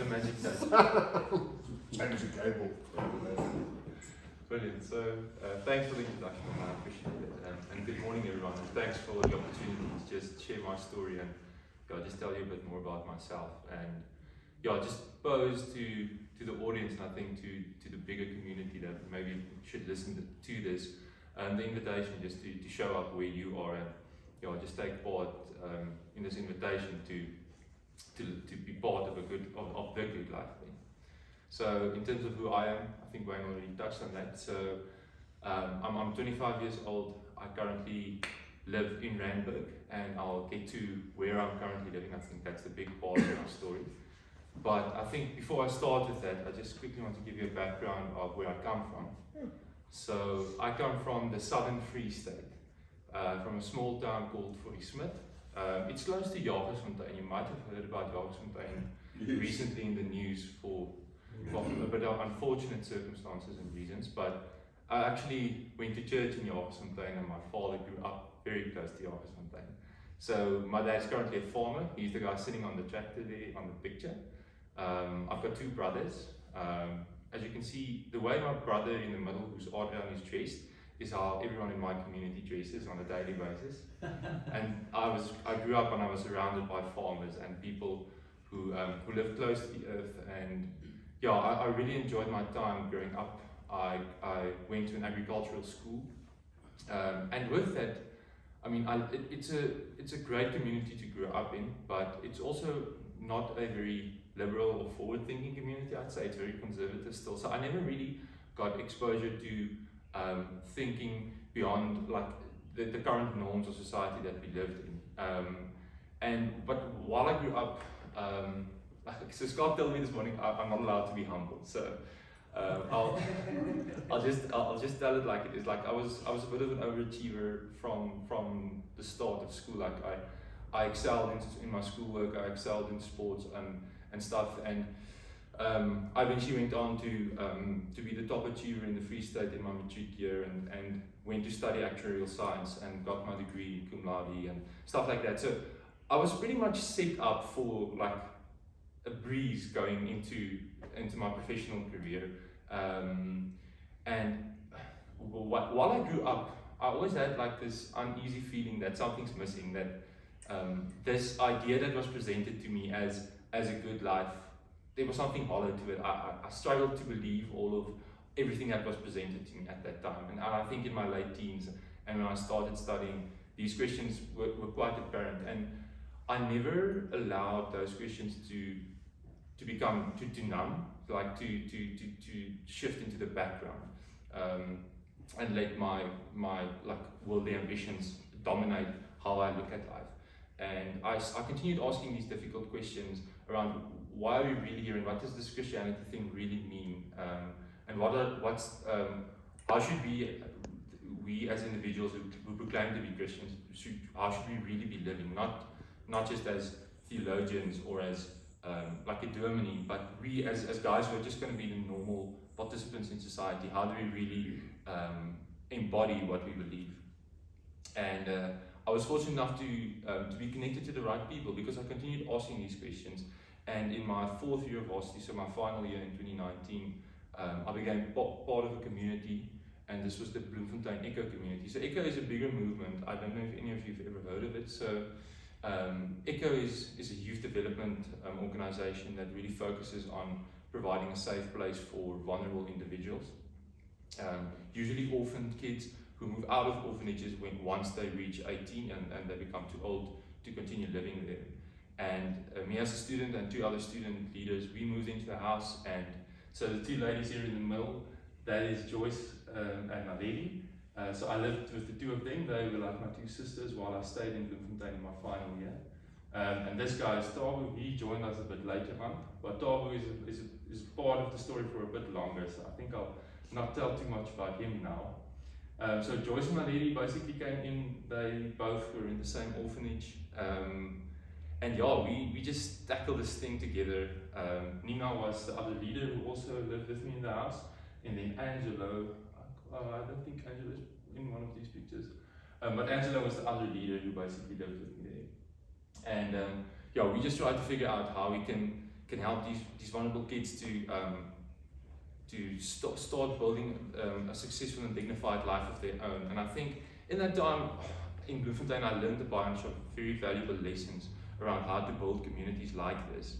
magic touch. Change the cable. Brilliant. So thanks for the introduction, I appreciate it. And good morning, everyone. And thanks for the opportunity to just share my story and just tell you a bit more about myself. And just pose to the audience, and I think to the bigger community that maybe should listen to this, the invitation just to show up where you are and just take part in this invitation to be part of the good life thing. So in terms of who I am, I think Wayne already touched on that. So I'm 25 years old. I currently live in Randburg, and I'll get to where I'm currently living. I think that's the big part of my story. But I think before I start with that, I just quickly want to give you a background of where I come from. So I come from the southern Free State, from a small town called Smith. It's close to Jagersfontein. You might have heard about Jagersfontein recently in the news for a bit of unfortunate circumstances and reasons. But I actually went to church in Jagersfontein, and my father grew up very close to Jagersfontein. So my dad's currently a farmer. He's the guy sitting on the tractor there on the picture. I've got two brothers. As you can see, the way my brother in the middle, who's Adrian, is dressed is how everyone in my community dresses on a daily basis. And I grew up and I was surrounded by farmers and people who live close to the earth. And I really enjoyed my time growing up. I went to an agricultural school, and with that, I mean, it's a great community to grow up in, but it's also not a very liberal or forward-thinking community. I'd say it's very conservative still. So I never really got exposure to thinking beyond like the current norms of society that we lived in. But while I grew up, so Scott told me this morning I'm not allowed to be humble. So I'll just tell it like it is. Like I was a bit of an overachiever from the start of school. Like I excelled in my schoolwork. I excelled in sports and stuff. And I eventually went on to be the top achiever in the Free State in my matric year, and went to study actuarial science and got my degree in cum laude and stuff like that. So I was pretty much set up for like a breeze going into my professional career. And while I grew up, I always had like this uneasy feeling that something's missing, that this idea that was presented to me as a good life, there was something hollow to it. I struggled to believe all of everything that was presented to me at that time. And I think in my late teens and when I started studying, these questions were quite apparent. And I never allowed those questions to become to numb, like to shift into the background, and let my like worldly ambitions dominate how I look at life. And I continued asking these difficult questions around why are we really here, and what does this Christianity thing really mean, and how should we as individuals who proclaim to be Christians, how should we really be living, not just as theologians or as like a dominee, but we as guys who are just going to be the normal participants in society. How do we really embody what we believe? And I was fortunate enough to be connected to the right people, because I continued asking these questions. And in my fourth year of varsity, so my final year in 2019, I became part of a community, and this was the Bloemfontein Echo community. So Echo is a bigger movement. I don't know if any of you have ever heard of it. So Echo is a youth development organization that really focuses on providing a safe place for vulnerable individuals, usually orphaned kids who move out of orphanages once they reach 18 and they become too old to continue living there. And me as a student and two other student leaders, we moved into a house, and so the two ladies here in the middle, that is Joyce and Naledi. So I lived with the two of them. They were like my two sisters while I stayed in Bloemfontein in my final year. And this guy is Tabu. He joined us a bit later on, but Tabu is part of the story for a bit longer, so I think I'll not tell too much about him now. So Joyce and Naledi basically came in. They both were in the same orphanage. And we just tackled this thing together. Nina was the other leader who also lived with me in the house, and then Angelo, I don't think Angelo is in one of these pictures, but Angelo was the other leader who basically lived with me there. And we just tried to figure out how we can can help these vulnerable kids to start building a successful and dignified life of their own. And I think in that time in Bloemfontein, I learned a bunch of very valuable lessons around how to build communities like this.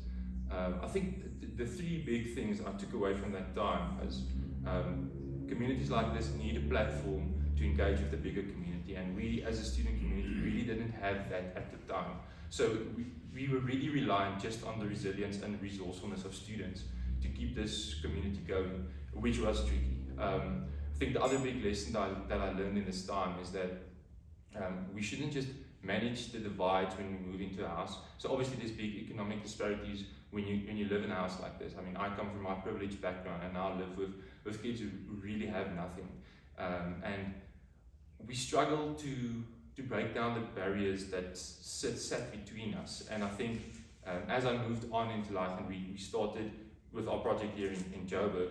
I think the three big things I took away from that time was communities like this need a platform to engage with the bigger community, and we as a student community really didn't have that at the time. So we were really reliant just on the resilience and resourcefulness of students to keep this community going, which was tricky. I think the other big lesson that I learned in this time is that we shouldn't just manage the divides when we move into a house. So obviously there's big economic disparities when you live in a house like this. I mean, I come from my privileged background and now live with kids who really have nothing. And we struggle to break down the barriers that sat between us. And I think as I moved on into life and we started with our project here in Joburg,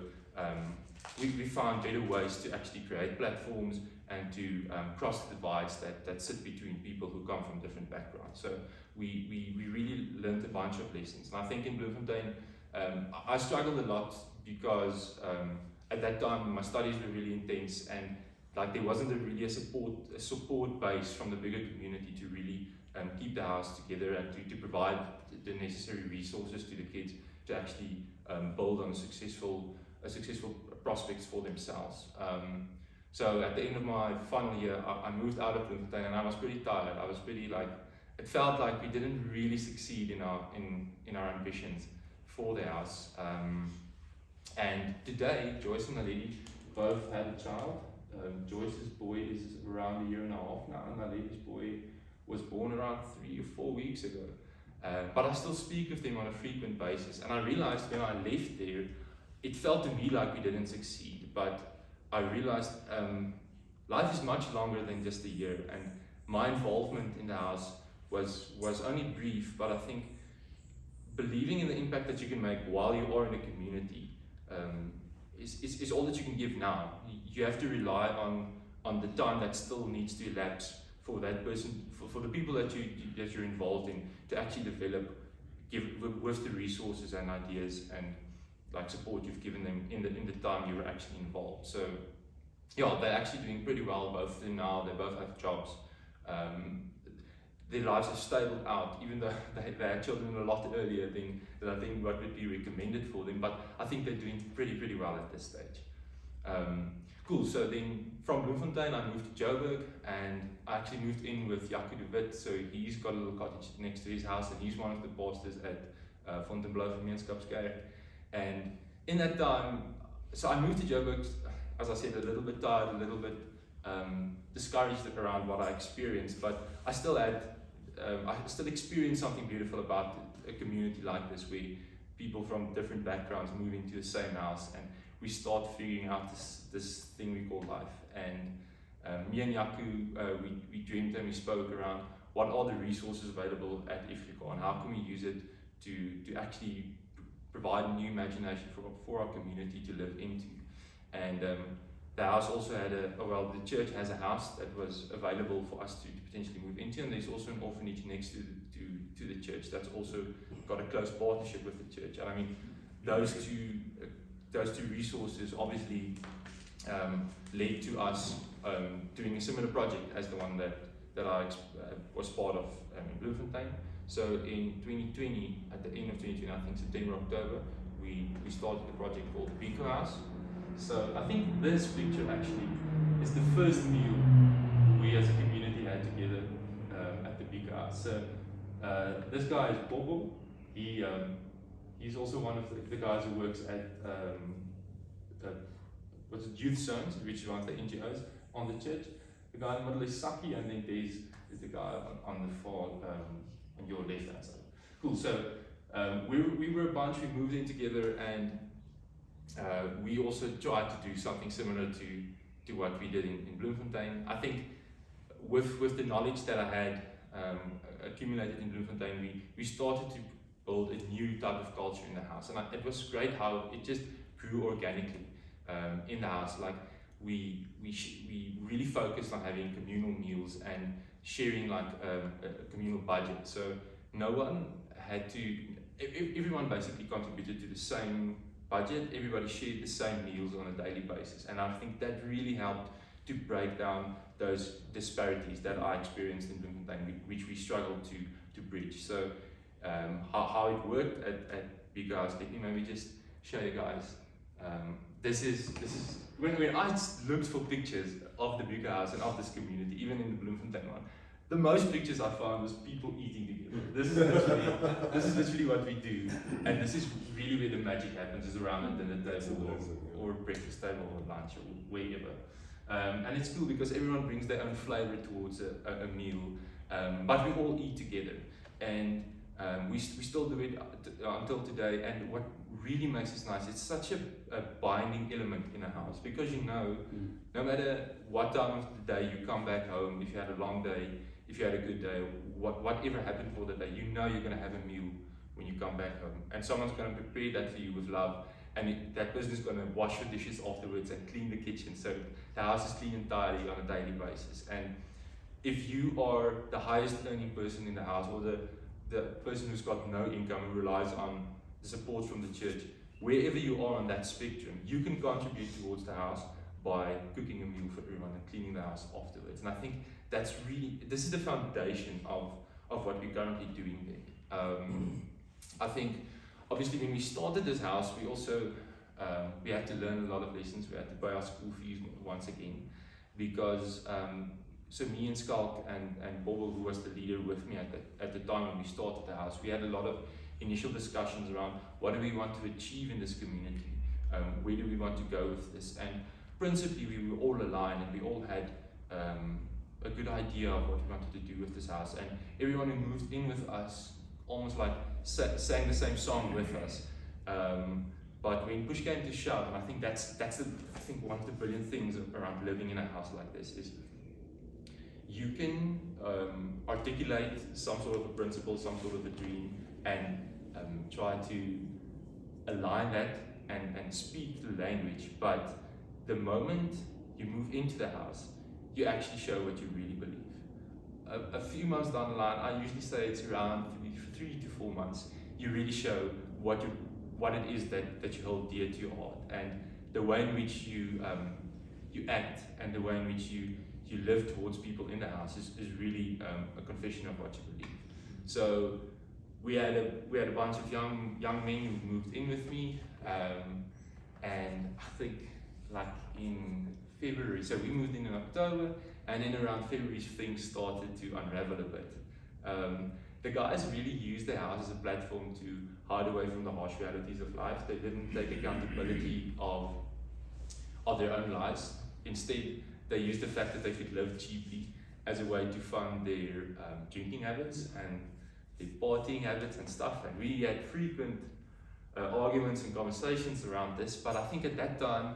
we found better ways to actually create platforms and to cross the divides that sit between people who come from different backgrounds. So we really learned a bunch of lessons. And I think in Bloemfontein, I struggled a lot because at that time my studies were really intense, and like there wasn't really a support base from the bigger community to really keep the house together and to provide the necessary resources to the kids to actually build on successful prospects for themselves. So at the end of my final year, I moved out of Bloemfontein and I was pretty tired. I was pretty it felt like we didn't really succeed in our ambitions for the house. And today, Joyce and Naledi both had a child. Joyce's boy is around 1.5 years now, and Naledi's boy was born around 3 or 4 weeks ago. But I still speak with them on a frequent basis, and I realized when I left there, it felt to me like we didn't succeed, but I realized life is much longer than just a year, and my involvement in the house was only brief, but I think believing in the impact that you can make while you are in a community is all that you can give now. You have to rely on the time that still needs to elapse for that person, for the people that you're involved in, to actually develop, with the resources and ideas and like support you've given them in the time you were actually involved. So yeah, they're actually doing pretty well, both of them now. They both have jobs. Their lives have stabled out, even though they had children a lot earlier than I think what would be recommended for them, but I think they're doing pretty well at this stage. Cool, so then from Bloemfontein I moved to Joburg, and I actually moved in with Jaco de Wit. So he's got a little cottage next to his house, and he's one of the pastors at Fontainebleau Gemeenskapskerk. And in that time, so I moved to Joburg, as I said, a little bit tired, a little bit discouraged around what I experienced, but I still experienced something beautiful about a community like this, where people from different backgrounds move into the same house, and we start figuring out this thing we call life. And me and Jaco, we dreamed and we spoke around what are the resources available at Ifrika, and how can we use it to actually provide a new imagination for our community to live into. And the house also had the church has a house that was available for us to potentially move into, and there's also an orphanage next to the church that's also got a close partnership with the church. And I mean, those two resources obviously led to us doing a similar project as the one that I was part of in Bloemfontein. So in 2020, at the end of 2020, I think September, October, we started a project called the Biko House. So I think this picture actually is the first meal we as a community had together at the Biko House. So this guy is Bobo. He's also one of the guys who works at Youth Zones, which is one of the NGOs on the church. The guy in the middle is Saki, and then there's the guy on the far, on your left hand side. Cool, so we were a bunch, we moved in together, and we also tried to do something similar to what we did in Bloemfontein. I think with the knowledge that I had accumulated in Bloemfontein, we started to build a new type of culture in the house, and it was great how it just grew organically in the house. Like we really focused on having communal meals and sharing like a communal budget, so no one had to everyone basically contributed to the same budget. Everybody shared the same meals on a daily basis, and I think that really helped to break down those disparities that I experienced in Bloemfontein, which we struggled to bridge. So how it worked at Biko House, let me maybe just show you guys. This is when I looked for pictures of the Biko House and of this community, even in the Bloemfontein one, the most pictures I found was people eating together. This is literally what we do, and this is really where the magic happens, is around a dinner table or a breakfast table or lunch or wherever. And it's cool because everyone brings their own flavor towards a meal, but we all eat together, and we still do it until today. And what really makes it nice, it's such a binding element in a house, because no matter what time of the day you come back home, if you had a long day, if you had a good day, whatever happened for the day, you're going to have a meal when you come back home, and someone's going to prepare that for you with love, and that person is going to wash the dishes afterwards and clean the kitchen, so the house is clean and tidy on a daily basis. And if you are the highest earning person in the house, or the person who's got no income, who relies on the support from the church, wherever you are on that spectrum, you can contribute towards the house by cooking a meal for everyone and cleaning the house afterwards. And I think this is the foundation of what we're currently doing there. I think obviously when we started this house, we also we had to learn a lot of lessons. We had to pay our school fees once again, because so me and Skalk and Bobo, who was the leader with me at the time when we started the house, we had a lot of initial discussions around what do we want to achieve in this community, where do we want to go with this, and principally we were all aligned, and we all had a good idea of what we wanted to do with this house, and everyone who moved in with us almost like sang the same song with us. But when push came to shove, and I think that's one of the brilliant things around living in a house like this, is you can articulate some sort of a principle, some sort of a dream, and try to align that and speak the language. But the moment you move into the house, you actually show what you really believe. A few months down the line, I usually say it's around 3 to 4 months, you really show what it is that you hold dear to your heart, and the way in which you act, and the way in which you live towards people in the house is really a confession of what you believe. So we had a bunch of young men who moved in with me, and I think like in February, so we moved in October, and then around February things started to unravel a bit. The guys really used their house as a platform to hide away from the harsh realities of life. They didn't take accountability of their own lives. Instead, they used the fact that they could live cheaply as a way to fund their drinking habits and their partying habits and stuff. And we had frequent arguments and conversations around this. But I think at that time,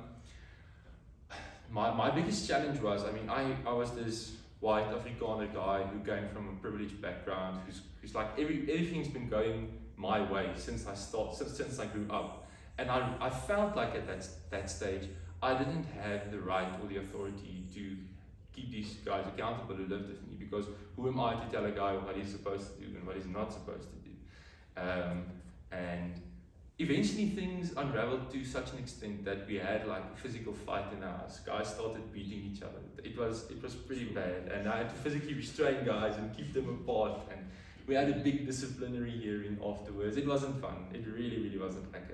my biggest challenge was, I was this white Afrikaner guy who came from a privileged background, who's like everything's been going my way since I grew up, and I felt like at that stage I didn't have the right or the authority to keep these guys accountable who lived with me, because who am I to tell a guy what he's supposed to do and what he's not supposed to do? And eventually things unraveled to such an extent that we had like a physical fight in our house. Guys started beating each other. It was pretty bad, and I had to physically restrain guys and keep them apart, and we had a big disciplinary hearing afterwards. It wasn't fun. It really, really wasn't like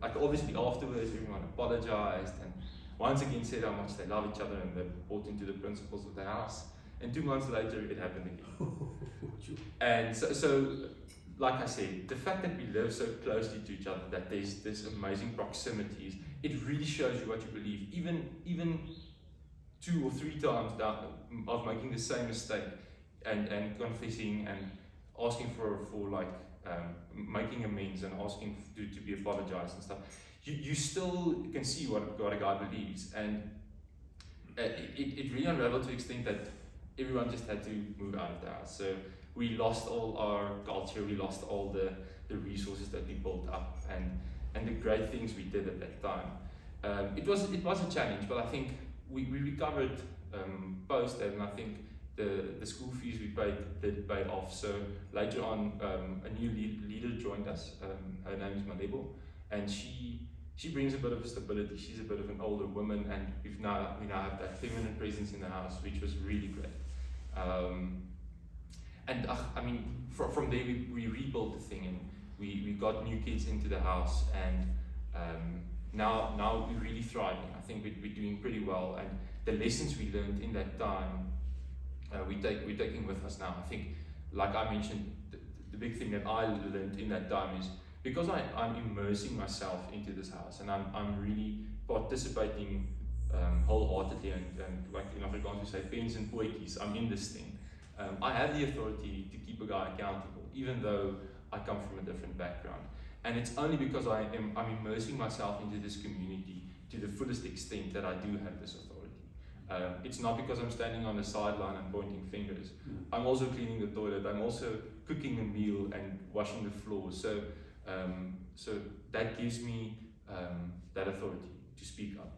like obviously afterwards everyone apologized and once again said how much they love each other and they bought into the principles of the house. And 2 months later it happened again. And so like I said, the fact that we live so closely to each other, that there's this amazing proximities, it really shows you what you believe. Even 2 or 3 times down of making the same mistake and confessing and asking for like making amends and asking to be apologized and stuff, you still can see what a guy believes. And it really unraveled to the extent that everyone just had to move out of the house. So we lost all our culture, we lost all the resources that we built up and the great things we did at that time. It was a challenge, but I think we recovered post that, and I think the school fees we paid off. So later on, a new leader joined us. Her name is Malebo, and she brings a bit of stability. She's a bit of an older woman, and we now have that feminine presence in the house, which was really great. And I mean, from there we rebuilt the thing, and we got new kids into the house, and now we're really thriving. I think we're doing pretty well, and the lessons we learned in that time, we're taking with us now. I think, like I mentioned, the big thing that I learned in that time is, because I'm immersing myself into this house, and I'm really participating wholeheartedly, and like in Afrikaans we say, pens and poetjies, I'm in this thing. I have the authority to keep a guy accountable, even though I come from a different background. And it's only because I'm immersing myself into this community to the fullest extent that I do have this authority. It's not because I'm standing on the sideline and pointing fingers. I'm also cleaning the toilet, I'm also cooking a meal and washing the floors. So that gives me that authority to speak up.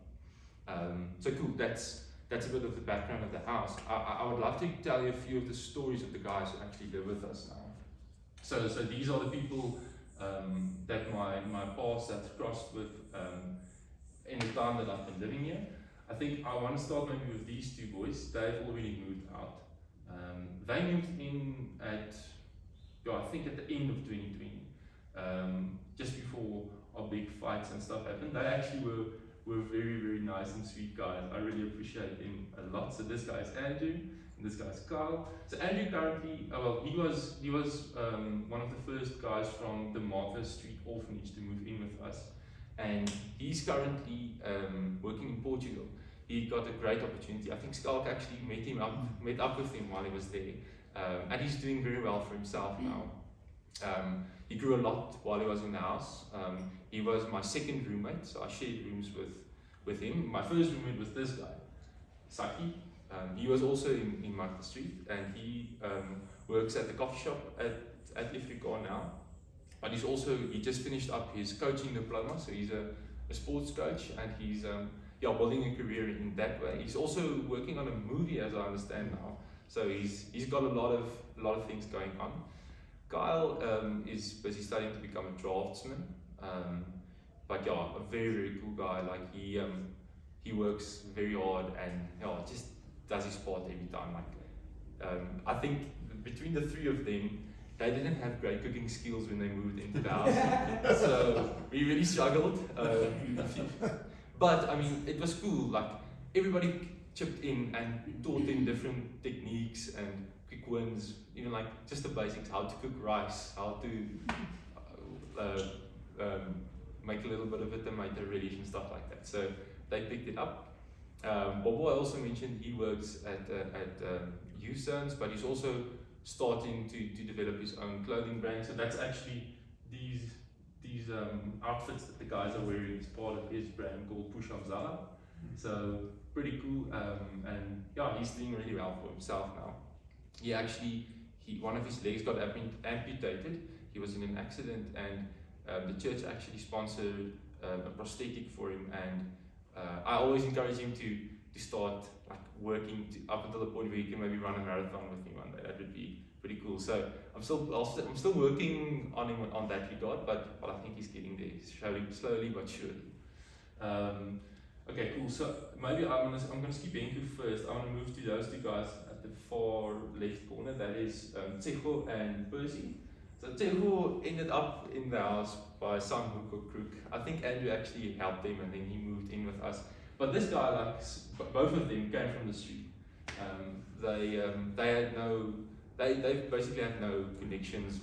So cool, that's a bit of the background of the house. I would love to tell you a few of the stories of the guys who actually live with us now. So these are the people that my paths have crossed with in the time that I've been living here. I think I want to start maybe with these two boys. They've already moved out. They moved in I think at the end of 2020, just before our big fights and stuff happened. They actually were very, very nice and sweet guys. I really appreciate them a lot. So this guy is Andrew, and this guy is Carl. So Andrew currently, he was one of the first guys from the Martha Street orphanage to move in with us, and he's currently working in Portugal. He got a great opportunity. I think Skalk actually met up with him while he was there, and he's doing very well for himself now. He grew a lot while he was in the house. He was my second roommate, so I shared rooms with him. My first roommate was this guy, Saki. He was also in Martha Street, and he works at the coffee shop at Ifrika now. But he just finished up his coaching diploma, so he's a sports coach, and he's building a career in that way. He's also working on a movie, as I understand now. So he's got a lot of things going on. Kyle is busy studying to become a draftsman, but yeah, a very, very cool guy. Like he works very hard, and just does his part every time. Like I think between the three of them, they didn't have great cooking skills when they moved into the house, so we really struggled. But I mean, it was cool. Like everybody chipped in and taught them different techniques and quick wins, even like just the basics, how to cook rice, how to make a little bit of a tomato relish and stuff like that. So they picked it up. Bobo, I also mentioned, he works at youth zones, but he's also starting to develop his own clothing brand. So that's actually these outfits that the guys are wearing is part of his brand called Push Up Zala. So pretty cool, and yeah, he's doing really well for himself now. One of his legs got amputated. He was in an accident, and the church actually sponsored a prosthetic for him, and I always encourage him to start like working up until the point where he can maybe run a marathon with me one day. That would be pretty cool. So I'm still working on him on that regard, but I think he's getting there, slowly but surely. Okay, cool. So maybe I'm gonna skip Henku first. I want to move to those two guys at the far left corner. That is Tsecho and Percy. So Tsecho ended up in the house by some hook or crook. I think Andrew actually helped him, and then he moved in with us. But this guy, both of them came from the street. They basically had no connections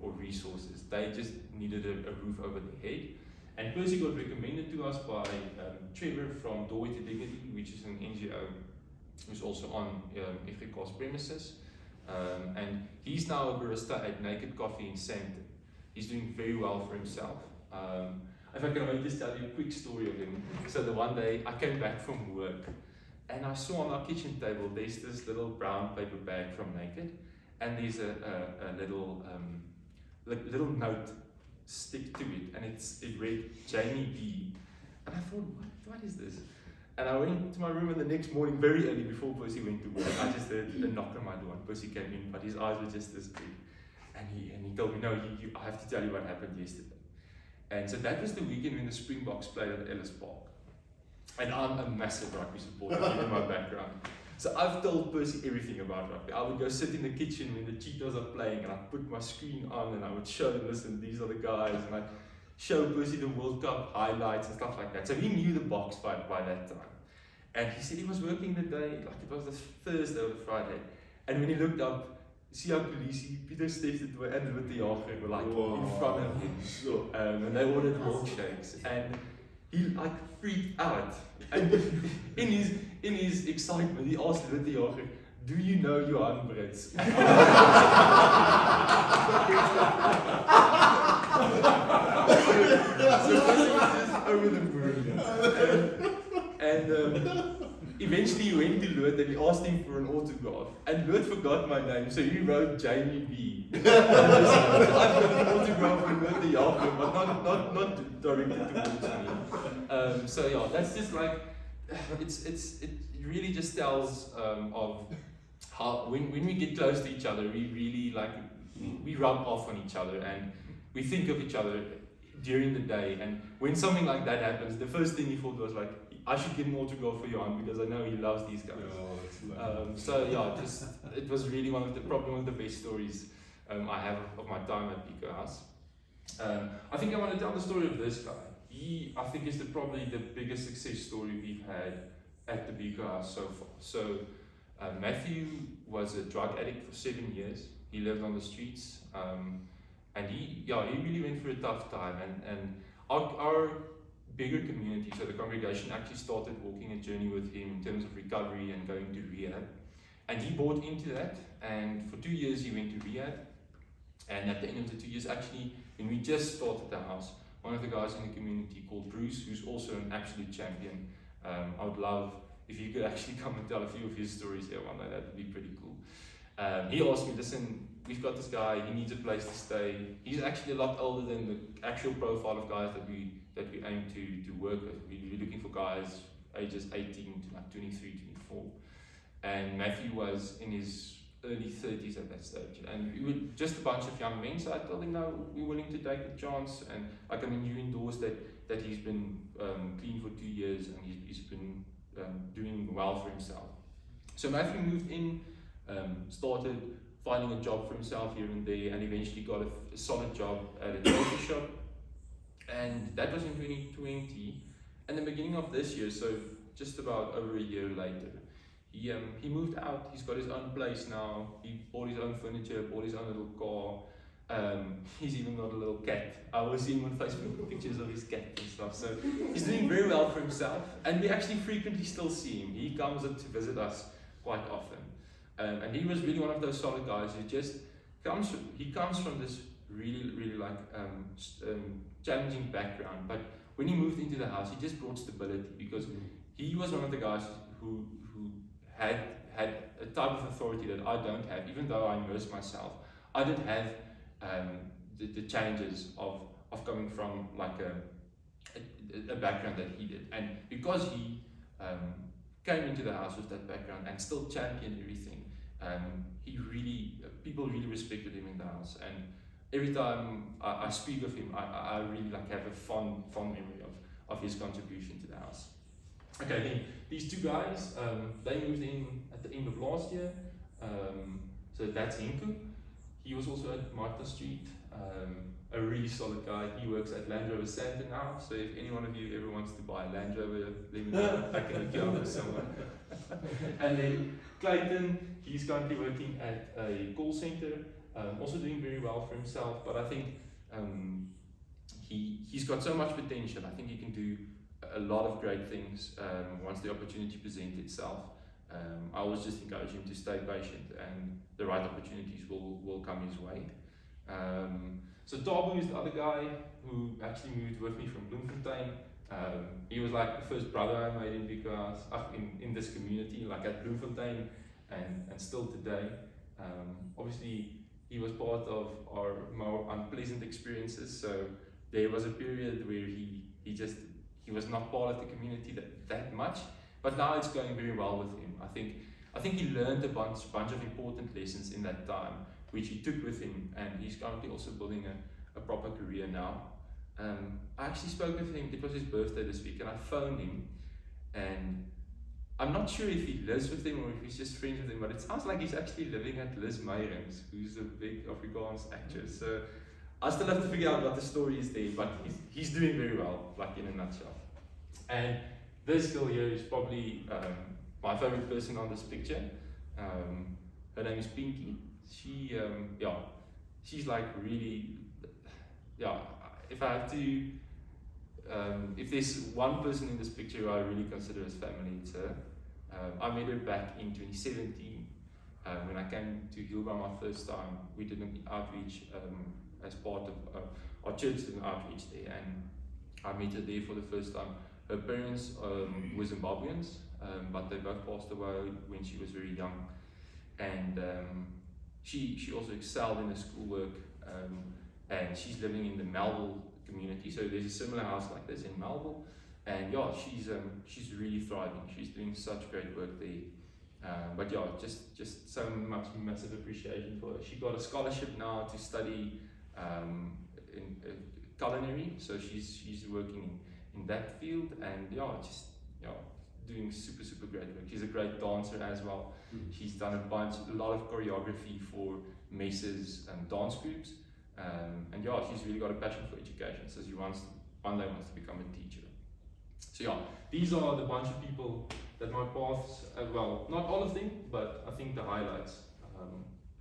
or resources. They just needed a roof over their head. And Percy got recommended to us by Trevor from Doorway to Dignity, which is an NGO who's also on Ifrika's premises. And he's now a barista at Naked Coffee in Sandton. He's doing very well for himself. If I can maybe just tell you a quick story of him. So the one day I came back from work, and I saw on our kitchen table there's this little brown paper bag from Naked, and there's a little note stick to it, and it read Jamie B. And I thought, what is this? And I went to my room, and the next morning, very early before Percy went to work, I just heard a knock on my door, and Percy came in, but his eyes were just this big. And he told me, no, I have to tell you what happened yesterday. And so that was the weekend when the Springboks played at Ellis Park. And I'm a massive rugby supporter given my background. So I've told Percy everything about rugby. I would go sit in the kitchen when the Cheetahs are playing, and I'd put my screen on, and I would show them, listen, these are the guys, and I'd show Percy the World Cup highlights and stuff like that. So he knew the box by that time. And he said he was working the day, like it was the Thursday or the Friday. And when he looked up, see how police, Peter Stefan and with the Johan were like in front of him. Sure. And they ordered milkshakes. And he like freaked out. And in his excitement, he asked with the Johan, do you know Johan Brits? So Percy was just over the moon. And eventually he went to Lord and he asked him for an autograph. And Lord forgot my name, so he wrote Jamie B. So I've got an autograph from Lord the Johan, but not directed towards me. So yeah, that's just like, it really just tells of how when we get close to each other, we really like, we rub off on each other and we think of each other during the day. And when something like that happens, the first thing he thought was like, I should get an autograph for Johan because I know he loves these guys. So yeah, it was really probably one of the best stories I have of my time at Biko House. I think I want to tell the story of this guy. He, I think, is probably the biggest success story we've had at the Biko House so far. So Matthew was a drug addict for 7 years. He lived on the streets, and he really went through a tough time. And our bigger community, so the congregation actually started walking a journey with him in terms of recovery and going to rehab. And he bought into that, and for 2 years he went to rehab. And at the end of the 2 years, actually, when we just started the house, one of the guys in the community called Bruce, who's also an absolute champion, I would love if you could actually come and tell a few of his stories here one day. That would be pretty cool. He asked me, listen, we've got this guy, he needs a place to stay. He's actually a lot older than the actual profile of guys that we aim to work with. We're looking for guys ages 18 to like 23, 24. And Matthew was in his early 30s at that stage. And we were just a bunch of young men, so I told him, no, we're willing to take a chance. And like, I mean, you endorsed that he's been clean for 2 years and he's been doing well for himself. So Matthew moved in, started finding a job for himself here and there, and eventually got a solid job at a jewelry shop. And that was in 2020. And the beginning of this year, so just about over a year later, he moved out. He's got his own place now. He bought his own furniture, bought his own little car. He's even got a little cat. I always see him on Facebook, pictures of his cat and stuff. So he's doing very well for himself. And we actually frequently still see him. He comes up to visit us quite often. And he was really one of those solid guys who just comes from this really, really like challenging background. But when he moved into the house, he just brought stability, because he was one of the guys who had a type of authority that I don't have. Even though I immersed myself, I didn't have the challenges of coming from like a background that he did. And because he came into the house with that background and still championed everything, people really respected him in the house. And every time I speak of him, I really like have a fond memory of his contribution to the house. Okay, then these two guys, they moved in at the end of last year. So that's Henku. He was also at Martha Street, a really solid guy. He works at Land Rover Santa now. So if any one of you ever wants to buy a Land Rover, let me know. I can hook you up with someone. And then Clayton, he's currently working at a call center, also doing very well for himself. But I think he's got so much potential. I think he can do a lot of great things once the opportunity presents itself. I always just encourage him to stay patient, and the right opportunities will come his way. So Tabu is the other guy who actually moved with me from Bloemfontein. He was like the first brother I made in Biko in this community, like at Bloemfontein, and still today. Obviously, he was part of our more unpleasant experiences. So there was a period where he was not part of the community that much. But now it's going very well with him. I think he learned a bunch of important lessons in that time, which he took with him, and he's currently also building a proper career now. I actually spoke with him, it was his birthday this week, and I phoned him, and I'm not sure if he lives with him or if he's just friends with him, but it sounds like he's actually living at Liz Meyrings, who's a big Afrikaans actress. So I still have to figure out what the story is there, but he's doing very well, like in a nutshell. And this girl here is probably my favorite person on this picture. Her name is Pinky. She's like really, if I have to, if there's one person in this picture who I really consider as family, it's her. I met her back in 2017 when I came to Hilbra my first time. We did an outreach as part of our church did an outreach there, and I met her there for the first time. Her parents were Zimbabweans, but they both passed away when she was very young, and she also excelled in her schoolwork, and she's living in the Melville community. So there's a similar house like this in Melville, and she's really thriving. She's doing such great work there. But just so much massive appreciation for her. She got a scholarship now to study in culinary, so she's working in that field, and doing super great work. She's a great dancer as well. She's done a lot of choreography for Messes and dance groups, and she's really got a passion for education, so she one day wants to become a teacher. So these are the bunch of people that my paths, well, not all of them, but I think the highlights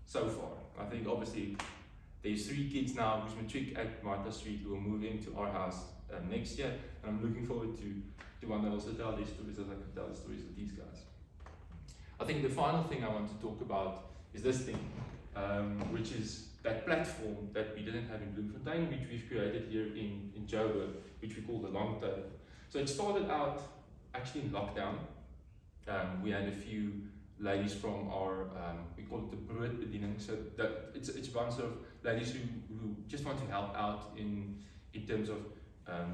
so far. I think obviously there's 3 kids now who's matric at Martha Street who will move into our house next year, and I'm looking forward to one day also tell these stories as I can tell the stories of these guys. I think the final thing I want to talk about is this thing, which is that platform that we didn't have in Bloemfontein, which we've created here in Joburg, which we call the Langtafel. So it started out actually in lockdown. We had a few ladies from our, we call it the Brits, so it's a bunch of ladies who just want to help out in terms of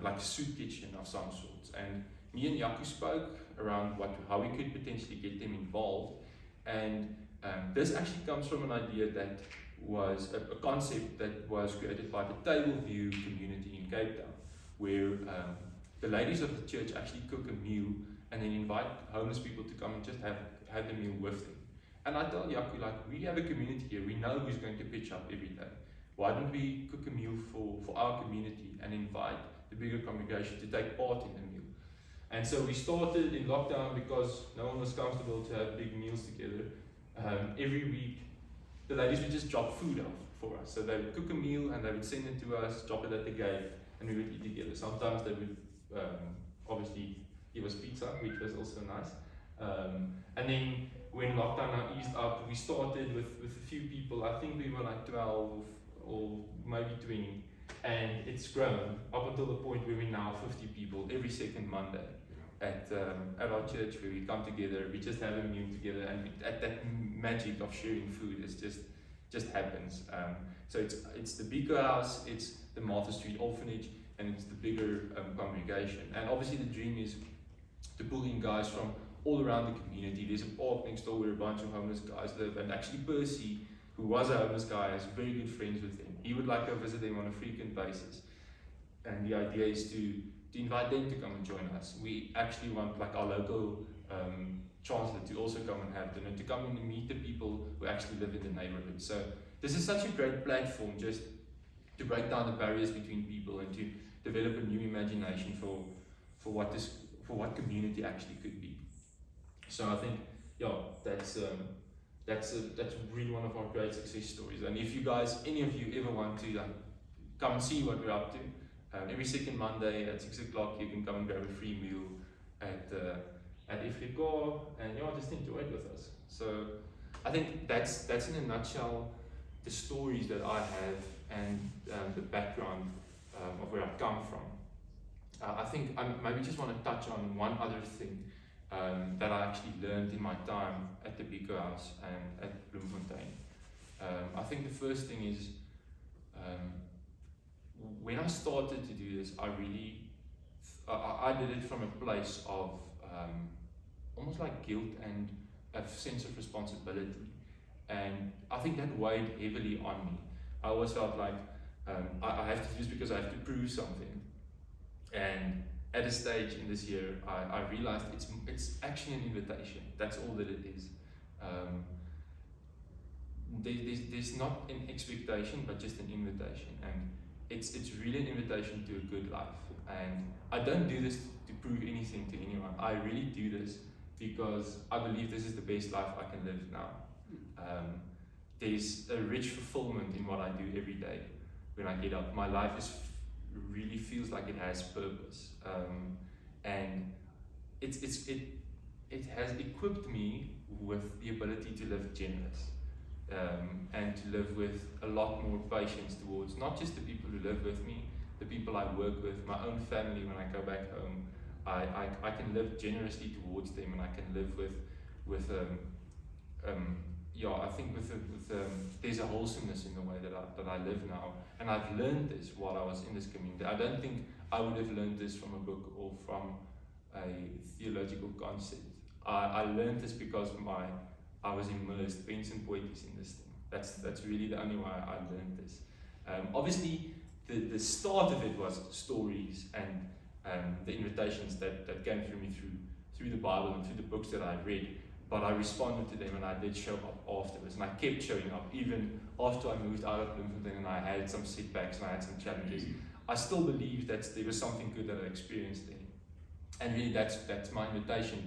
like a soup kitchen of some sorts. And me and Yaku spoke around how we could potentially get them involved. And this actually comes from an idea that was a concept that was created by the Table View community in Cape Town, where the ladies of the church actually cook a meal and then invite homeless people to come and just have the meal with them. And I tell Yaku, like, we have a community here, we know who's going to pitch up every day. Why don't we cook a meal for our community and invite the bigger congregation to take part in the meal? And so we started in lockdown because no one was comfortable to have big meals together. Every week, the ladies would just drop food off for us. So they would cook a meal and they would send it to us, drop it at the gate, and we would eat together. Sometimes they would obviously give us pizza, which was also nice. And then when lockdown now eased up, we started with a few people. I think we were like 12 or maybe 20, and it's grown up until the point where we're now 50 people every second Monday at our church, where we come together, we just have a meal together, and at that magic of sharing food is just happens. So it's the Biko house, it's the Martha Street orphanage, and it's the bigger congregation. And obviously the dream is to pull in guys from all around the community. There's a park next door where a bunch of homeless guys live, and actually Percy, who was a homeless guy, is very good friends with them. He would like to visit them on a frequent basis, and the idea is to invite them to come and join us. We actually want like our local chancellor to also come and have dinner, to come and meet the people who actually live in the neighborhood. So this is such a great platform just to break down the barriers between people and to develop a new imagination for what community actually could be. So I think that's really one of our great success stories. And if you guys, any of you ever want to come and see what we're up to, every second Monday at 6 o'clock you can come and grab a free meal at Ifriko, and just enjoy it with us. So I think that's in a nutshell the stories that I have and the background of where I've come from. I think I maybe just want to touch on one other thing that I actually learned in my time at the Biko house and at Bloemfontein. I think the first thing is when I started to do this, I did it from a place of almost like guilt and a sense of responsibility. And I think that weighed heavily on me. I always felt like I have to do this because I have to prove something. And at a stage in this year, I realized it's actually an invitation. That's all that it is. There's not an expectation, but just an invitation. And it's really an invitation to a good life. And I don't do this to prove anything to anyone. I really do this because I believe this is the best life I can live now. There's a rich fulfillment in what I do every day. When I get up, my life really feels like it has purpose, and it has equipped me with the ability to live generous, and to live with a lot more patience towards not just the people who live with me, the people I work with, my own family. When I go back home, I can live generously towards them, and I can live with I think there's a wholesomeness in the way that I live now, and I've learned this while I was in this community. I don't think I would have learned this from a book or from a theological concept. I learned this because I was immersed, pens and poetis, in this thing. That's really the only way I learned this. Obviously, the start of it was stories and the invitations that came through me through the Bible and through the books that I read. But I responded to them, and I did show up afterwards, and I kept showing up even after I moved out of Bloemfontein and I had some setbacks and I had some challenges. I still believe that there was something good that I experienced there. And really that's my invitation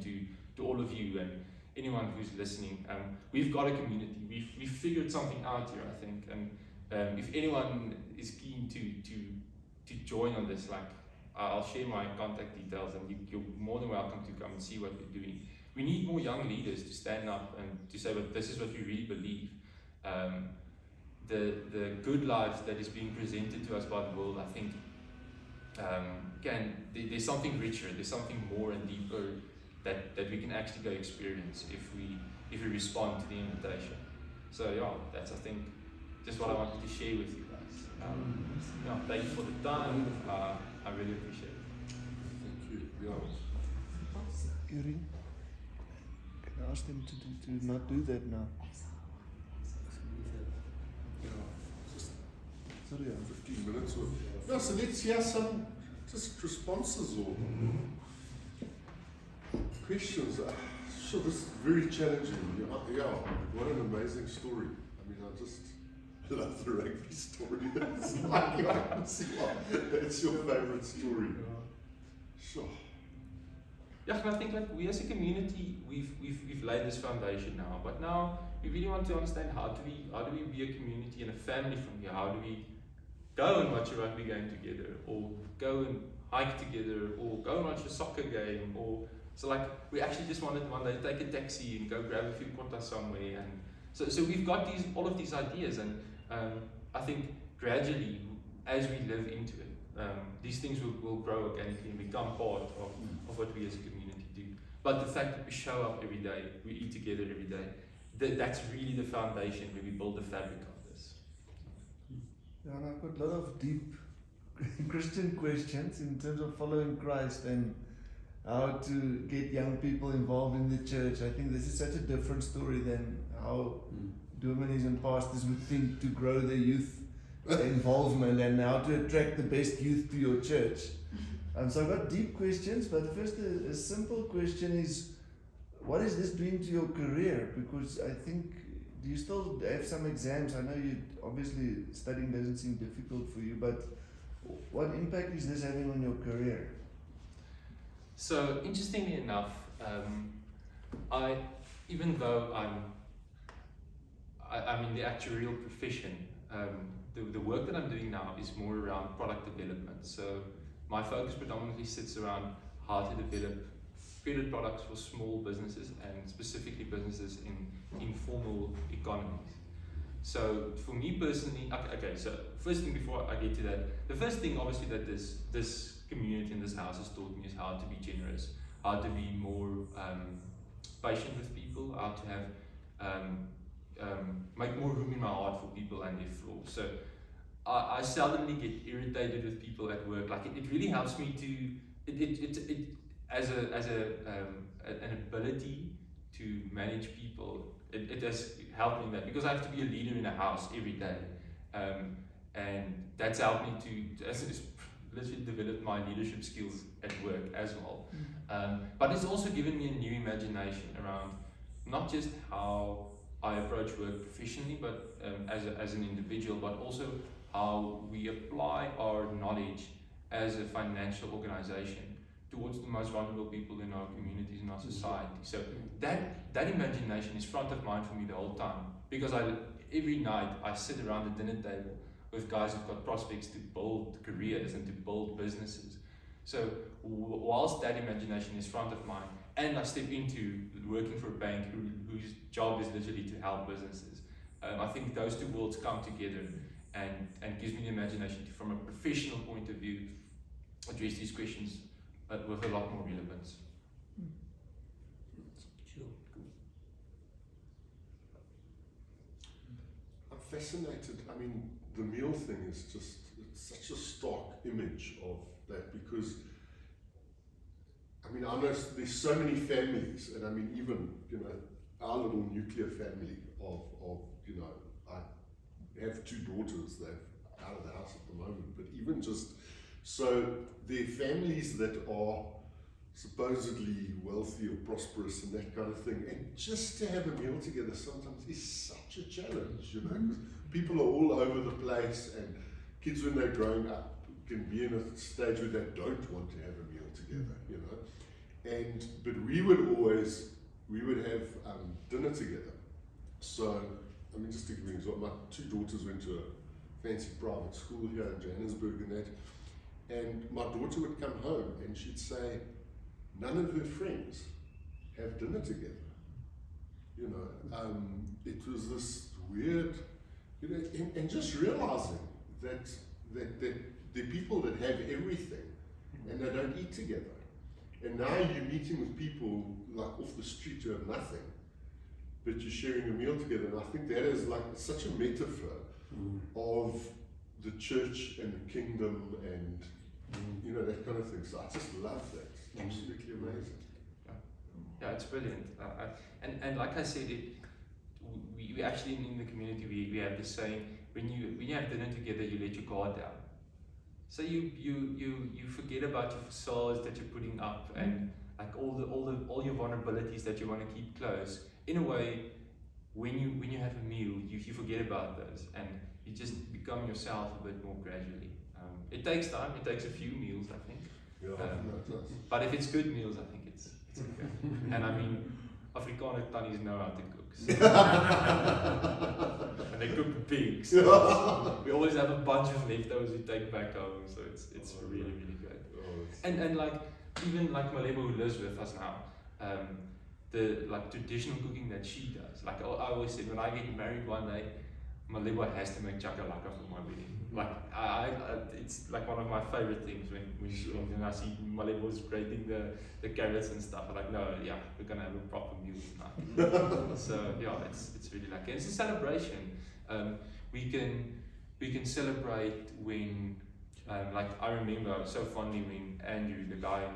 to all of you and anyone who's listening. We've got a community. We've figured something out here, I think. And if anyone is keen to join on this, like, I'll share my contact details, and you're more than welcome to come and see what we're doing. We need more young leaders to stand up and to say, but this is what we really believe. The good life that is being presented to us by the world, I think, there's something richer, there's something more and deeper that we can actually go experience if we respond to the invitation. So yeah, that's, I think, just what I wanted to share with you guys. Thank you for the time. I really appreciate it. Thank you. Yeah. Can I ask them to not do that now? Yeah. Just Sorry. 15 minutes or yeah, so let's hear some just responses or questions. Sure, this is very challenging. Yeah, what an amazing story. I mean, I just love the rugby story. It's like, that's your favourite story. Sure. Yeah, and I think like we as a community, we've laid this foundation now, but now we really want to understand how do we be a community and a family from here? How do we go and watch a rugby game together, or go and hike together, or go and watch a soccer game, or so like we actually just wanted one day to take a taxi and go grab a few quartas somewhere, and so we've got all of these ideas, and I think gradually as we live into it, these things will grow organically and become part of what we as a community do. But the fact that we show up every day, we eat together every day, that's really the foundation where we build the fabric of this. Yeah, and I've got a lot of deep Christian questions in terms of following Christ and how to get young people involved in the church. I think this is such a different story than how dominees and pastors would think to grow their youth involvement and how to attract the best youth to your church. So I've got deep questions, but first a simple question is, what is this doing to your career? Because I think, do you still have some exams? I know you obviously studying doesn't seem difficult for you, but what impact is this having on your career? So interestingly enough, even though I'm in the actuarial profession, the work that I'm doing now is more around product development. So my focus predominantly sits around how to develop credit products for small businesses and specifically businesses in informal economies. So for me personally, okay, so first thing before I get to that, the first thing obviously that this community in this house has taught me is how to be generous, how to be more patient with people, how to have make more room in my heart for people and their flaws. So I seldomly get irritated with people at work. Like it really helps me to an ability to manage people, it has helped me in that, because I have to be a leader in a house every day, and that's helped me to literally develop my leadership skills at work as well. But it's also given me a new imagination around not just how I approach work professionally, but as an individual, but also how we apply our knowledge as a financial organization towards the most vulnerable people in our communities, in our society. So that imagination is front of mind for me the whole time, because every night I sit around the dinner table with guys who've got prospects to build careers and to build businesses. So whilst that imagination is front of mind, and I step into working for a bank whose job is literally to help businesses, I think those two worlds come together and gives me the imagination to, from a professional point of view, address these questions with a lot more relevance. Sure. I'm fascinated. I mean, the meal thing is just, it's such a stark image of that, because I mean, I know there's so many families, and I mean, even, you know, our little nuclear family of you know, I have 2 daughters that are out of the house at the moment, but even just, so there are families that are supposedly wealthy or prosperous and that kind of thing, and just to have a meal together sometimes is such a challenge, you know, because people are all over the place, and kids when they're growing up can be in a stage where they don't want to have a meal together, you know. And but we would have dinner together. So I mean, just to give you an example, my 2 daughters went to a fancy private school here in Johannesburg and that, and my daughter would come home and she'd say none of her friends have dinner together. You know, it was this weird, you know, and just realizing that there are people that have everything and they don't eat together. And now you're meeting with people like off the street who have nothing, but you're sharing a meal together. And I think that is like such a metaphor of the church and the kingdom and you know, that kind of thing. So I just love that. It's absolutely amazing. Yeah, it's brilliant. And like I said, we actually in the community we have this saying: when you have dinner together, you let your guard down. So you forget about your facades that you're putting up and like all your vulnerabilities that you want to keep close. In a way, when you have a meal, you forget about those and you just become yourself a bit more gradually. It takes time. It takes a few meals, I think. Yeah, but if it's good meals, I think it's okay. And I mean, Afrikaner tannies know how to cook. So and they cook big. So we always have a bunch of leftovers we take back home. So it's really good. And like even like Malebo who lives with us now, the like traditional cooking that she does. Like I always said, when I get married one day, Malebo has to make chakalaka for my wedding. Like I it's like one of my favorite things when I see Malebo's grating the carrots and stuff. I'm like, no, yeah, we're gonna have a proper meal tonight. So yeah, it's really like it's a celebration. We can celebrate when like I remember so fondly when Andrew, the guy,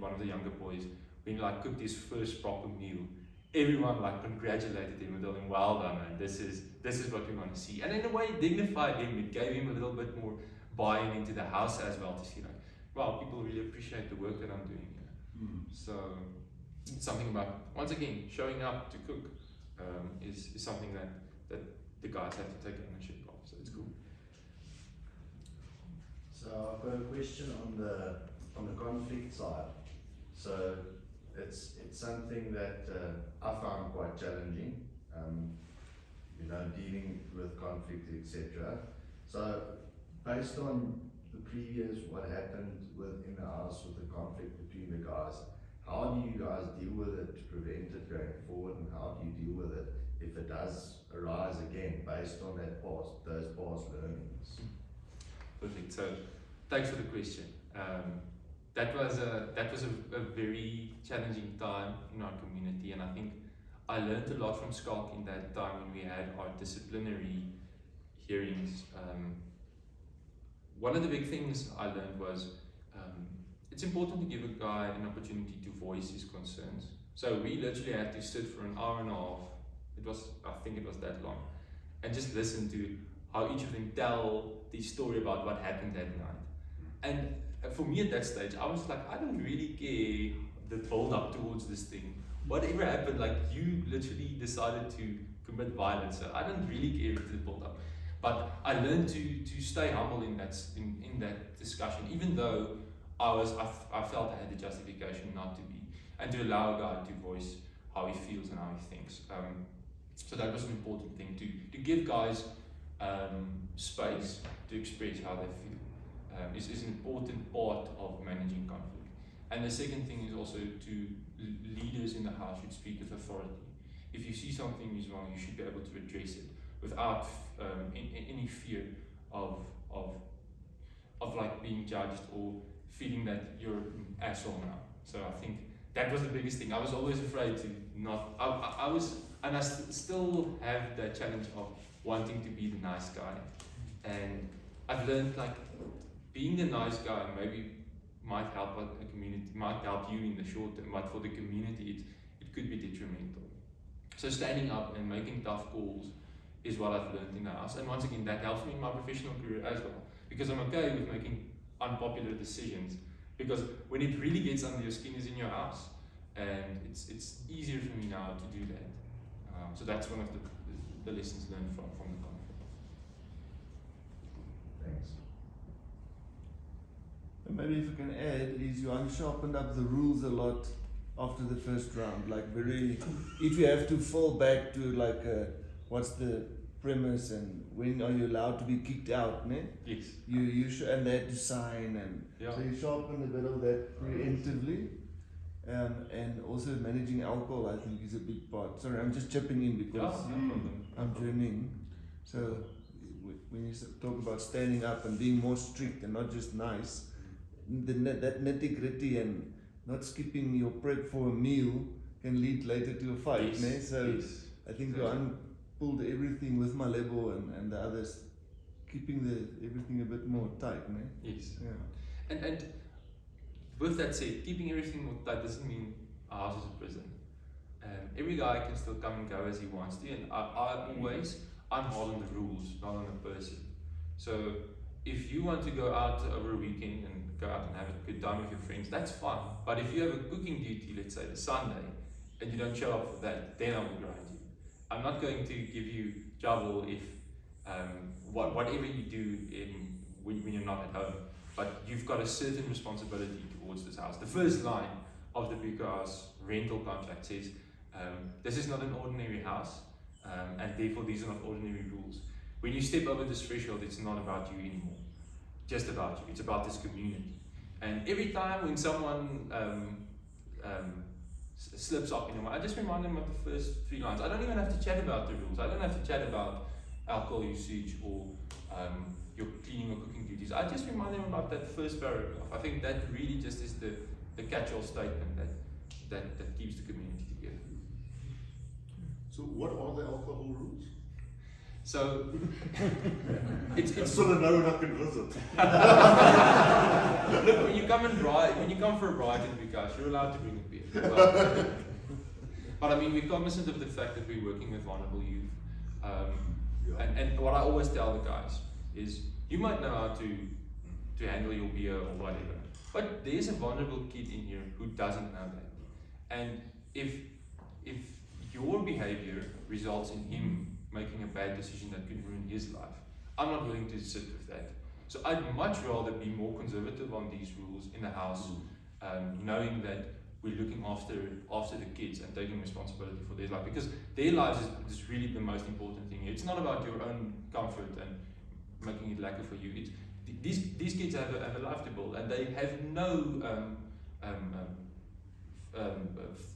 one of the younger boys, when like cooked his first proper meal. Everyone like congratulated him and told him, well done, man, this is what we want to see. And in a way it dignified him, it gave him a little bit more buy-in into the house as well, to see like, wow, people really appreciate the work that I'm doing here. So it's something about, once again, showing up to cook is something that the guys have to take ownership of, so it's cool. So I've got a question on the conflict side. So it's something that I found quite challenging, you know, dealing with conflict, etc. So based on the previous, what happened in the house with the conflict between the guys, how do you guys deal with it to prevent it going forward, and how do you deal with it if it does arise again based on those past learnings? Perfect. So thanks for the question. That was a very challenging time in our community, and I think I learned a lot from Skalk in that time when we had our disciplinary hearings. One of the big things I learned was it's important to give a guy an opportunity to voice his concerns. So we literally had to sit for an hour and a half. I think it was that long, and just listen to how each of them tell the story about what happened that night. And for me at that stage, I was like, I don't really care the build up towards this thing. Whatever happened, like you literally decided to commit violence, so I don't really care if the build up. But I learned to stay humble in that discussion, even though I felt I had the justification not to be, and to allow a guy to voice how he feels and how he thinks. So that was an important thing, to give guys space to express how they feel. Is an important part of managing conflict. And the second thing is also to leaders in the house should speak with authority. If you see something is wrong, you should be able to address it without any fear of like being judged or feeling that you're an asshole now. So I think that was the biggest thing. I was always afraid to not. I was, and I still have that challenge of wanting to be the nice guy. And I've learned like being the nice guy maybe might help a community, might help you in the short term, but for the community it could be detrimental. So standing up and making tough calls is what I've learned in the house. And once again, that helps me in my professional career as well, because I'm okay with making unpopular decisions, because when it really gets under your skin is in your house, and it's easier for me now to do that. So that's one of the lessons learned from the conflict. Thanks. And maybe if I can add, is Johan sharpened up the rules a lot after the first round. Like if you have to fall back to like what's the premise and when are you allowed to be kicked out, ne? Yes. You and they had to sign, and so you sharpened a bit of that preemptively. And also managing alcohol, I think, is a big part. Sorry, I'm just chipping in because I'm joining. So when you talk about standing up and being more strict and not just nice, that nitty-gritty and not skipping your prep for a meal can lead later to a fight. Yes. Ne? So Yes. I think Johan pulled everything with Malebo and the others, keeping everything a bit more tight. Ne? Yes. Yeah. And with that said, keeping everything more tight doesn't mean our house is a prison. Every guy can still come and go as he wants to, and I'm hard on the rules, not on the person. So if you want to go out over a weekend and go out and have a good time with your friends, that's fine. But if you have a cooking duty, let's say the Sunday, and you don't show up for that, then I will grind you. I'm not going to give you trouble if whatever you do when you're not at home. But you've got a certain responsibility towards this house. The first line of the Biko house rental contract says, this is not an ordinary house, and therefore these are not ordinary rules. When you step over this threshold, it's not about you anymore, just about you. It's about this community. And every time when someone slips up in a way, I just remind them of the first 3 lines. I don't even have to chat about the rules. I don't have to chat about alcohol usage or your cleaning or cooking duties. I just remind them about that first paragraph. I think that really just is the catch-all statement that keeps the community together. So what are the alcohol rules? So it's so that no one I can visit. Look, when you come for a ride in the Biko, you're allowed to bring a beer. But I mean, we're cognizant of the fact that we're working with vulnerable youth. And what I always tell the guys is, you might know how to handle your beer or whatever, but there's a vulnerable kid in here who doesn't know that. And if your behavior results in him making a bad decision that could ruin his life, I'm not willing to sit with that. So I'd much rather be more conservative on these rules in the house, knowing that we're looking after the kids and taking responsibility for their life, because their lives is really the most important thing here. It's not about your own comfort and making it lacquer for you. These kids have a life to build, and they have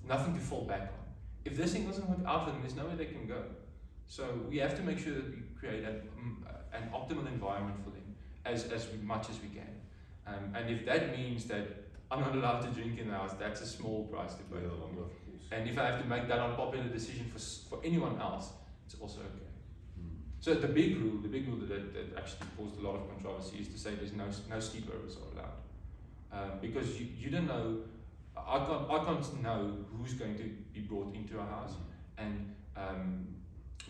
nothing to fall back on. If this thing doesn't work out for them, there's nowhere they can go. So we have to make sure that we create an optimal environment for them as much as we can. And if that means that I'm not allowed to drink in the house, that's a small price to pay. And if I have to make that unpopular decision for anyone else, it's also okay. So the big rule that actually caused a lot of controversy is to say there's no sleepovers are allowed. because you don't know. I can't know who's going to be brought into our house, and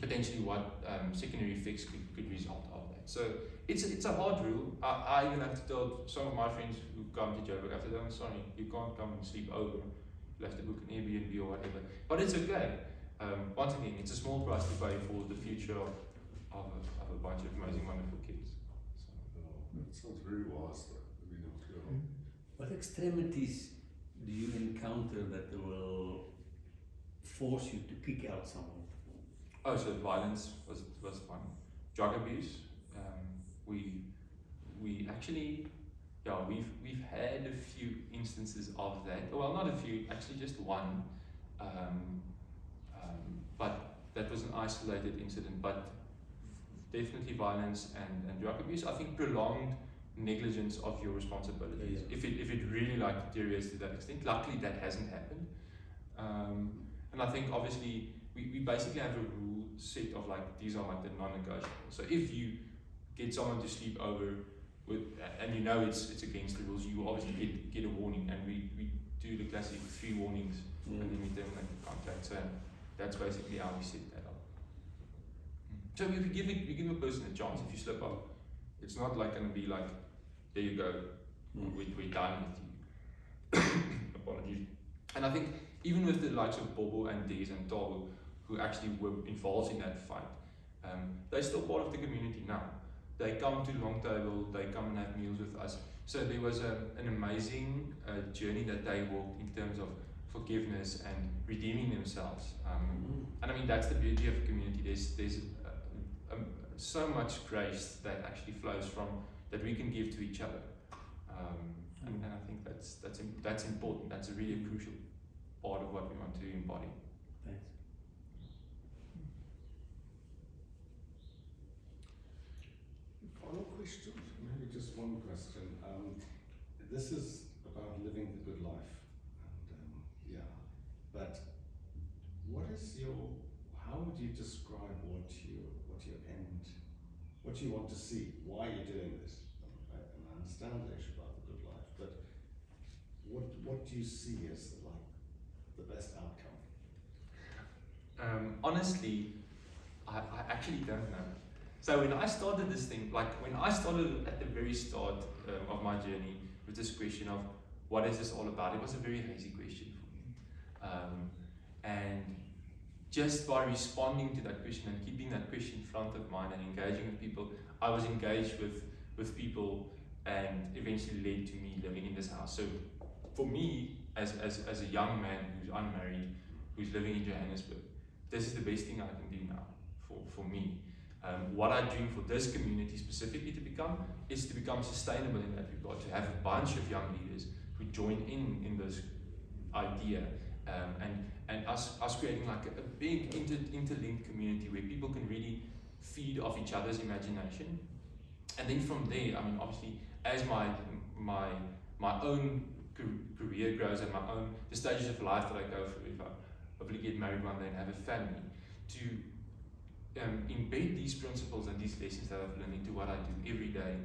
potentially what secondary effects could result of that. So it's a hard rule. I even have to tell some of my friends who come to Joburg, I have to tell them, sorry, you can't come and sleep over. You'll have to book an Airbnb or whatever. But it's okay. Once again, it's a small price to pay for the future of a bunch of amazing, wonderful kids. So. That sounds very wise though. I mean, What extremities do you encounter that will force you to kick out someone? Oh, so violence was one. Drug abuse. We actually, we've had a few instances of that. Well, not a few, actually just one. But that was an isolated incident. But definitely violence and drug abuse. I think prolonged negligence of your responsibilities. Yeah. If it really deteriorates to that extent. Luckily, that hasn't happened. And I think obviously we basically have a rule set of these are the non-negotiables. So if you get someone to sleep over with, and it's against the rules, you obviously get a warning, and we do the classic 3 warnings, and then we terminate the contract. So that's basically how we set that up. So if you give a person a chance, if you slip up, it's not going to be there you go, we're done with you. Apologies. And I think even with the likes of Bobo and Des and Tabo, who actually were involved in that fight, they're still part of the community now. They come to Langtafel, they come and have meals with us. So there was an amazing journey that they walked in terms of forgiveness and redeeming themselves. And I mean, that's the beauty of a community. There's so much grace that actually flows from that we can give to each other. And I think that's important. That's a really crucial part of what we want to embody. Thanks. Final question, maybe just one question. This is about living the good life, and but how would you describe what you want to see, why you're doing this? And I understand the issue about the good life, but what do you see as the best outcome? Honestly, I actually don't know. So when I started this thing, when I started at the very start of my journey with this question of what is this all about, it was a very hazy question for me. And just by responding to that question and keeping that question front of mind and engaging with people, I was engaged with people, and eventually led to me living in this house. So for me, as a young man who's unmarried, who's living in Johannesburg, this is the best thing I can do now for me. What I dream for this community specifically to become is to become sustainable in that regard, to have a bunch of young leaders who join in this idea, and us creating a big interlinked community where people can really feed off each other's imagination. And then from there, I mean, obviously, as my own career grows and the stages of life that I go through, if I hopefully get married one day and have a family, to embed these principles and these lessons that I've learned into what I do every day,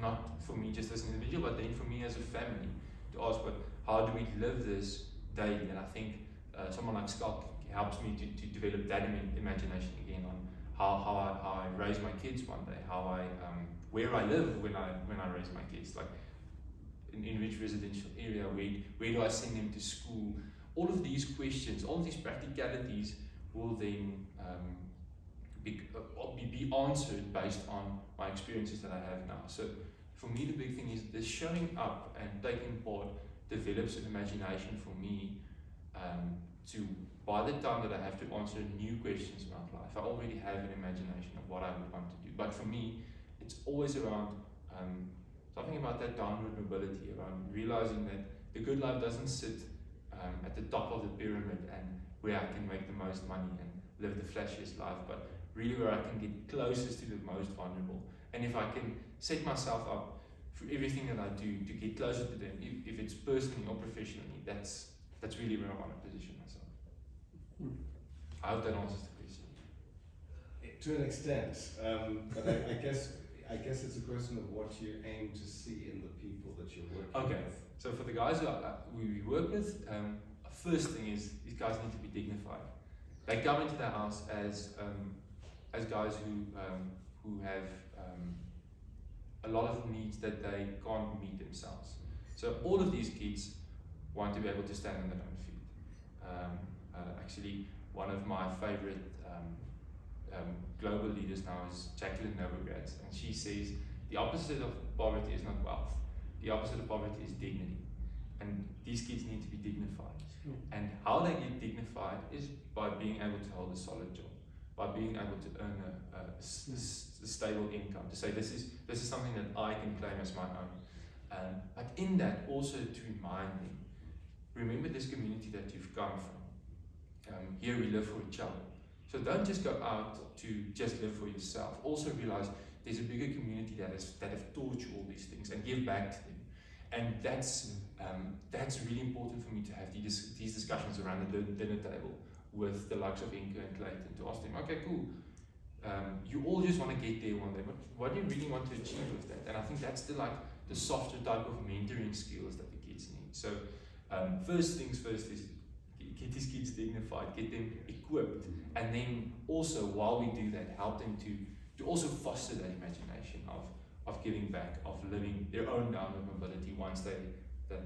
not for me just as an individual, but then for me as a family, to ask, how do we live this daily? And I think someone like Scott helps me to develop that imagination again on how I raise my kids one day, where I live when I raise my kids, in which residential area, where do I send them to school? All of these questions, all of these practicalities will then be answered based on my experiences that I have now. So for me, the big thing is the showing up and taking part develops an imagination for me to, by the time that I have to answer new questions about life, I already have an imagination of what I would want to do. But for me, it's always around something about that downward mobility, around realizing that the good life doesn't sit at the top of the pyramid and where I can make the most money and live the flashiest life, but really where I can get closest to the most vulnerable. And if I can set myself up for everything that I do to get closer to them, if it's personally or professionally, that's really where I want to position myself. I hope that answers the question. To an extent, but I guess I guess it's a question of what you aim to see in the people that you're working Okay. with. So for the guys who we work with, first thing is these guys need to be dignified. They come into the house as guys who have a lot of needs that they can't meet themselves. So all of these kids want to be able to stand on their own feet. Actually, one of my favorite global leaders now is Jacqueline Novogratz, and she says the opposite of poverty is not wealth. The opposite of poverty is dignity. And these kids need to be dignified. And how they get dignified is by being able to hold a solid job, by being able to earn a stable income, to say this is something that I can claim as my own. But in that, also to remind them, remember this community that you've come from. Here we live for each other. So don't just go out to just live for yourself. Also realize there's a bigger community that have taught you all these things, and give back to them. And that's really important for me to have these discussions around the dinner table with the likes of Inca and Clayton, to ask them, okay, cool. You all just want to get there one day, but what do you really want to achieve with that? And I think that's the softer type of mentoring skills that the kids need. So first things first is get these kids dignified, get them equipped, and then also while we do that, help them to also foster that imagination of giving back, of living their own downward mobility once they're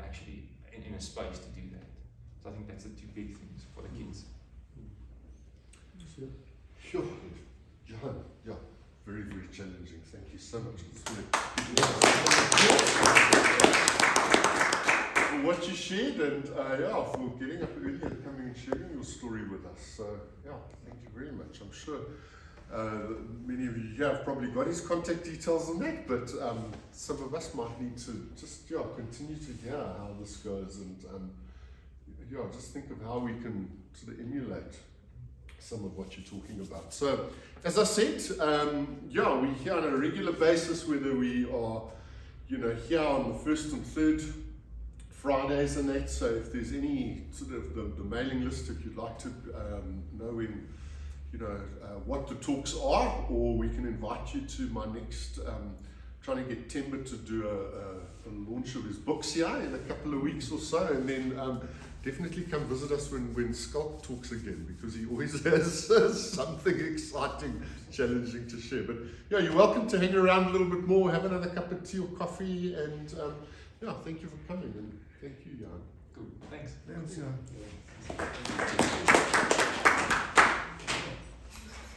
actually in a space to do that. So I think that's the two big things for the kids. Sure. Johan, yeah, very, very challenging. Thank you so much for what you shared, and for getting up early and coming and sharing your story with us. So yeah, thank you very much. I'm sure many of you here have probably got his contact details on that, but some of us might need to just continue to hear how this goes, and just think of how we can sort of emulate some of what you're talking about. So, as I said, we're here on a regular basis, whether we are, here on the first and third Fridays and that. So, if there's any sort of the mailing list, if you'd like to know when, what the talks are, or we can invite you to my next, trying to get Timber to do a launch of his books here in a couple of weeks or so, and then definitely come visit us when Skulk talks again, because he always has something exciting, challenging to share. But you're welcome to hang around a little bit more, have another cup of tea or coffee, and thank you for coming, and thank you, Johan. Cool, thanks. Thanks, Johan.